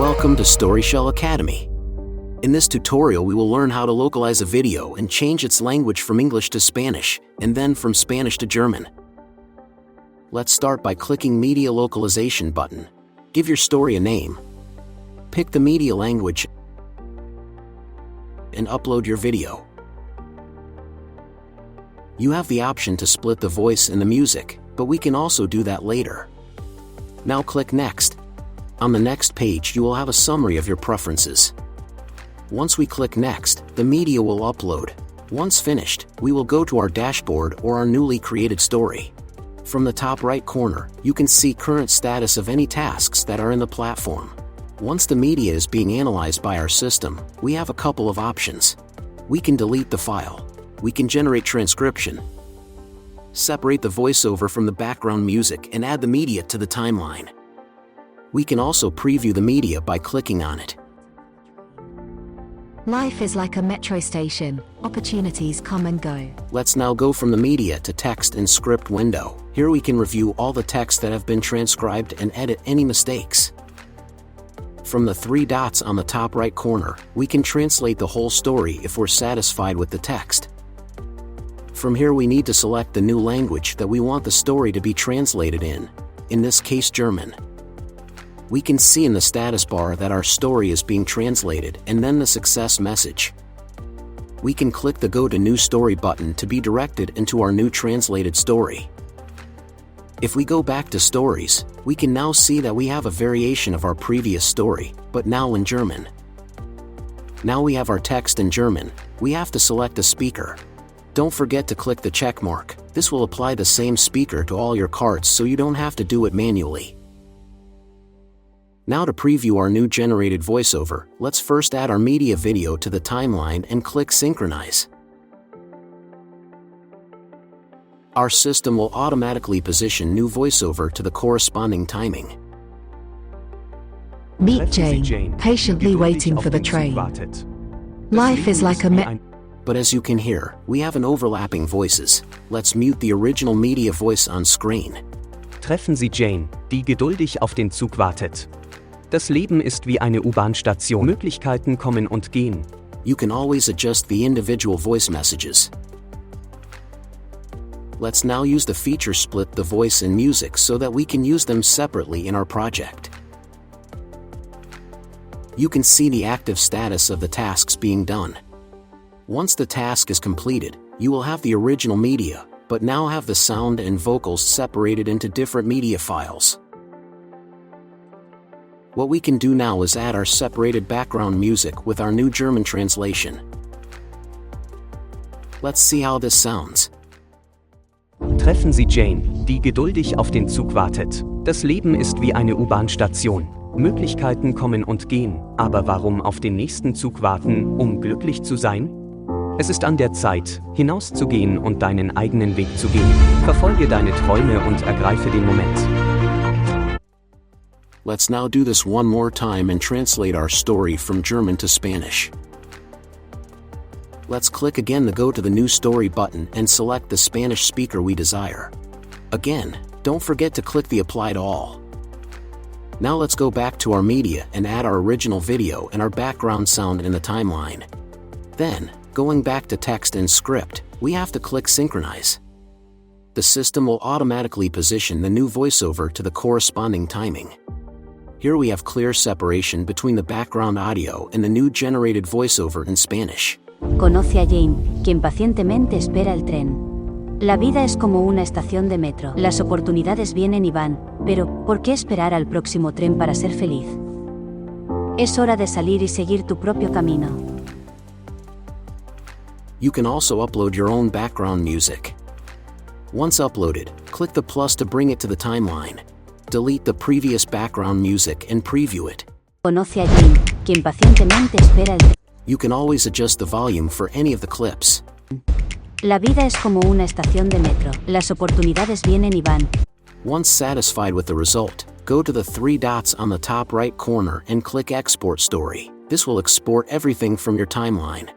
Welcome to StoryShell Academy. In this tutorial we will learn how to localize a video and change its language from English to Spanish, and then from Spanish to German. Let's start by clicking Media Localization button. Give your story a name. Pick the media language and upload your video. You have the option to split the voice and the music, but we can also do that later. Now click Next. On the next page you will have a summary of your preferences. Once we click Next, the media will upload. Once finished, we will go to our dashboard or our newly created story. From the top right corner, you can see current status of any tasks that are in the platform. Once the media is being analyzed by our system, we have a couple of options. We can delete the file. We can generate transcription. Separate the voiceover from the background music and add the media to the timeline. We can also preview the media by clicking on it. Life is like a metro station. Opportunities come and go. Let's now go from the media to text and script window. Here we can review all the texts that have been transcribed and edit any mistakes. From the three dots on the top right corner, we can translate the whole story if we're satisfied with the text. From here we need to select the new language that we want the story to be translated in this case German. We can see in the status bar that our story is being translated and then the success message. We can click the Go to New Story button to be directed into our new translated story. If we go back to Stories, we can now see that we have a variation of our previous story, but now in German. Now we have our text in German. We have to select a speaker. Don't forget to click the check mark. This will apply the same speaker to all your cards so you don't have to do it manually. Now to preview our new generated voiceover, let's first add our media video to the timeline and click Synchronize. Our system will automatically position new voiceover to the corresponding timing. Meet Jane, patiently waiting for the train. Life is like a But as you can hear, we have an overlapping voices. Let's mute the original media voice on screen. Treffen Sie Jane, die geduldig auf den Zug wartet. Das Leben ist wie eine U-Bahn-Station. Möglichkeiten kommen und gehen. You can always adjust the individual voice messages. Let's now use the feature split the voice and music so that we can use them separately in our project. You can see the active status of the tasks being done. Once the task is completed, you will have the original media, but now have the sound and vocals separated into different media files. What we can do now is add our separated background music with our new German translation. Let's see how this sounds. Treffen Sie Jane, die geduldig auf den Zug wartet. Das Leben ist wie eine U-Bahn-Station. Möglichkeiten kommen und gehen, aber warum auf den nächsten Zug warten, um glücklich zu sein? Es ist an der Zeit, hinauszugehen und deinen eigenen Weg zu gehen. Verfolge deine Träume und ergreife den Moment. Let's now do this one more time and translate our story from German to Spanish. Let's click again the Go to the New Story button and select the Spanish speaker we desire. Again, don't forget to click the Apply to All. Now let's go back to our media and add our original video and our background sound in the timeline. Then, going back to text and script, we have to click Synchronize. The system will automatically position the new voiceover to the corresponding timing. Here we have clear separation between the background audio and the new generated voiceover in Spanish. Conoce a Jane, quien pacientemente espera el tren. La vida es como una estación de metro. Las oportunidades vienen y van, pero ¿por qué esperar al próximo tren para ser feliz? Es hora de salir y seguir tu propio camino. You can also upload your own background music. Once uploaded, click the plus to bring it to the timeline. Delete the previous background music and preview it. Conoce a Jane, quien pacientemente espera el tren. You can always adjust the volume for any of the clips. La vida es como una estación de metro. Las oportunidades vienen y van. Once satisfied with the result, go to the three dots on the top right corner and click Export Story. This will export everything from your timeline.